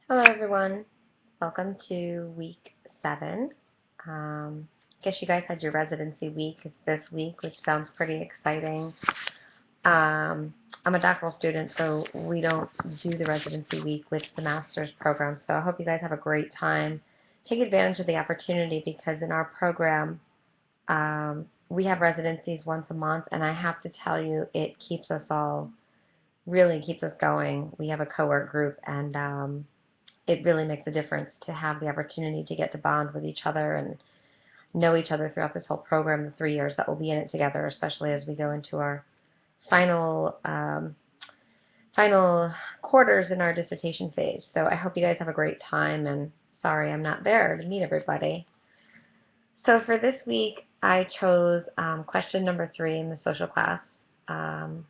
Hello, everyone. Welcome to week 7. I guess you guys had your residency week this week, which sounds pretty exciting. I'm a doctoral student, so we don't do the residency week with the master's program. So I hope you guys have a great time. Take advantage of the opportunity because in our program, we have residencies once a month, and I have to tell you, it keeps us all really keeps us going. We have a cohort group, and it really makes a difference to have the opportunity to get to bond with each other and know each other throughout this whole program, the 3 years that we'll be in it together, especially as we go into our final final quarters in our dissertation phase. So I hope you guys have a great time, and sorry I'm not there to meet everybody. So for this week, I chose question number 3 in the social class um,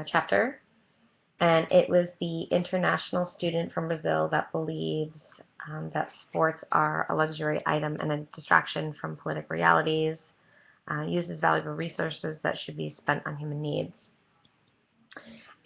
chapter, and it was the international student from Brazil that believes that sports are a luxury item and a distraction from politic realities, uses valuable resources that should be spent on human needs.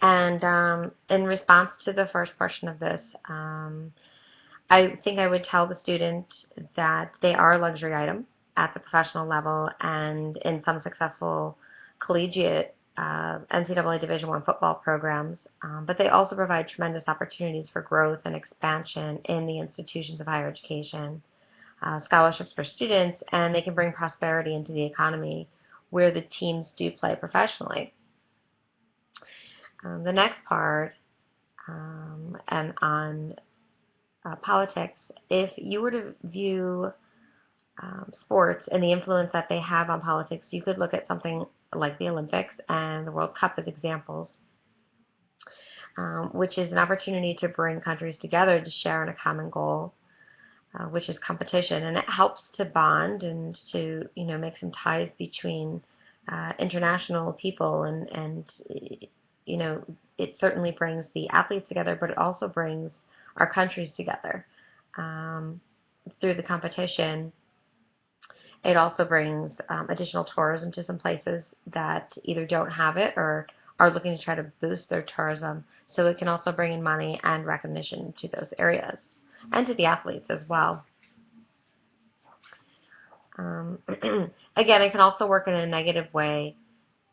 And in response to the first portion of this, I think I would tell the student that they are a luxury item at the professional level and in some successful collegiate NCAA Division I football programs, but they also provide tremendous opportunities for growth and expansion in the institutions of higher education, scholarships for students, and they can bring prosperity into the economy where the teams do play professionally. The next part, and on politics, if you were to view sports and the influence that they have on politics, you could look at something like the Olympics and the World Cup as examples, which is an opportunity to bring countries together to share in a common goal, which is competition, and it helps to bond and to make some ties between international people, and it certainly brings the athletes together, but it also brings our countries together through the competition. It also brings additional tourism to some places that either don't have it or are looking to try to boost their tourism. So it can also bring in money and recognition to those areas and to the athletes as well. Again, it can also work in a negative way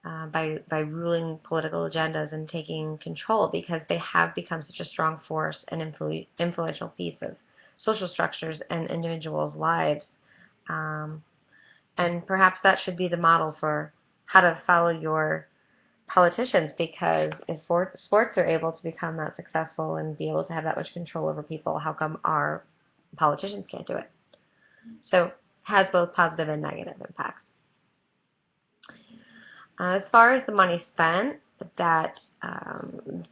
by ruling political agendas and taking control because they have become such a strong force and influential piece of social structures and individuals' lives. And perhaps that should be the model for how to follow your politicians, because if sports are able to become that successful and be able to have that much control over people, how come our politicians can't do it? So it has both positive and negative impacts. As far as the money spent that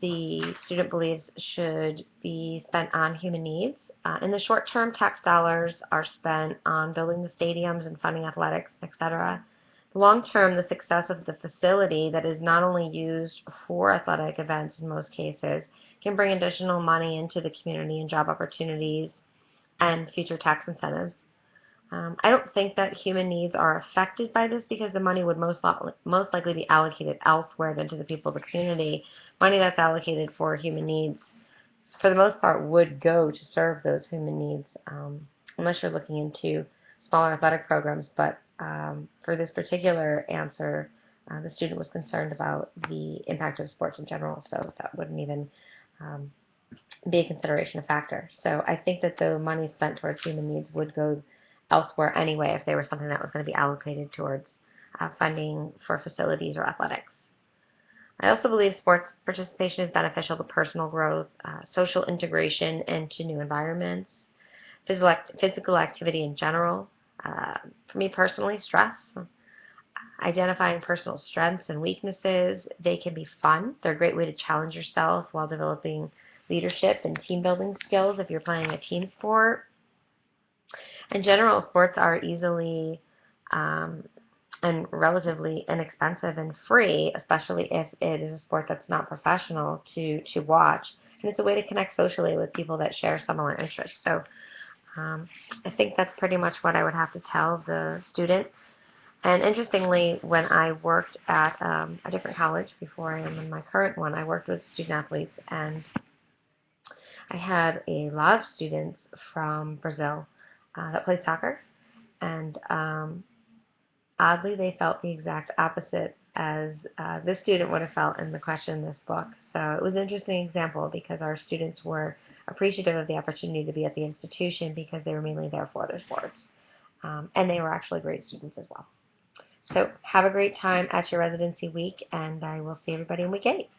the student believes should be spent on human needs, in the short term, tax dollars are spent on building the stadiums and funding athletics, etc. The long term, the success of the facility that is not only used for athletic events in most cases can bring additional money into the community and job opportunities and future tax incentives. I don't think that human needs are affected by this because the money would most likely be allocated elsewhere than to the people of the community. Money that's allocated for human needs, for the most part, would go to serve those human needs, unless you're looking into smaller athletic programs. But for this particular answer, the student was concerned about the impact of sports in general, so that wouldn't even be a consideration, a factor. So I think that the money spent towards human needs would go elsewhere anyway if they were something that was going to be allocated towards funding for facilities or athletics. I also believe sports participation is beneficial to personal growth, social integration into new environments, physical activity in general. For me personally, stress, identifying personal strengths and weaknesses. They can be fun. They're a great way to challenge yourself while developing leadership and team building skills if you're playing a team sport. In general, sports are easily and relatively inexpensive and free, especially if it is a sport that's not professional to watch. And it's a way to connect socially with people that share similar interests. So I think that's pretty much what I would have to tell the student. And interestingly, when I worked at a different college before I am in my current one, I worked with student athletes, and I had a lot of students from Brazil that played soccer, and oddly, they felt the exact opposite as this student would have felt in the question in this book. So it was an interesting example because our students were appreciative of the opportunity to be at the institution because they were mainly there for their sports. And they were actually great students as well. So have a great time at your residency week, and I will see everybody in week 8.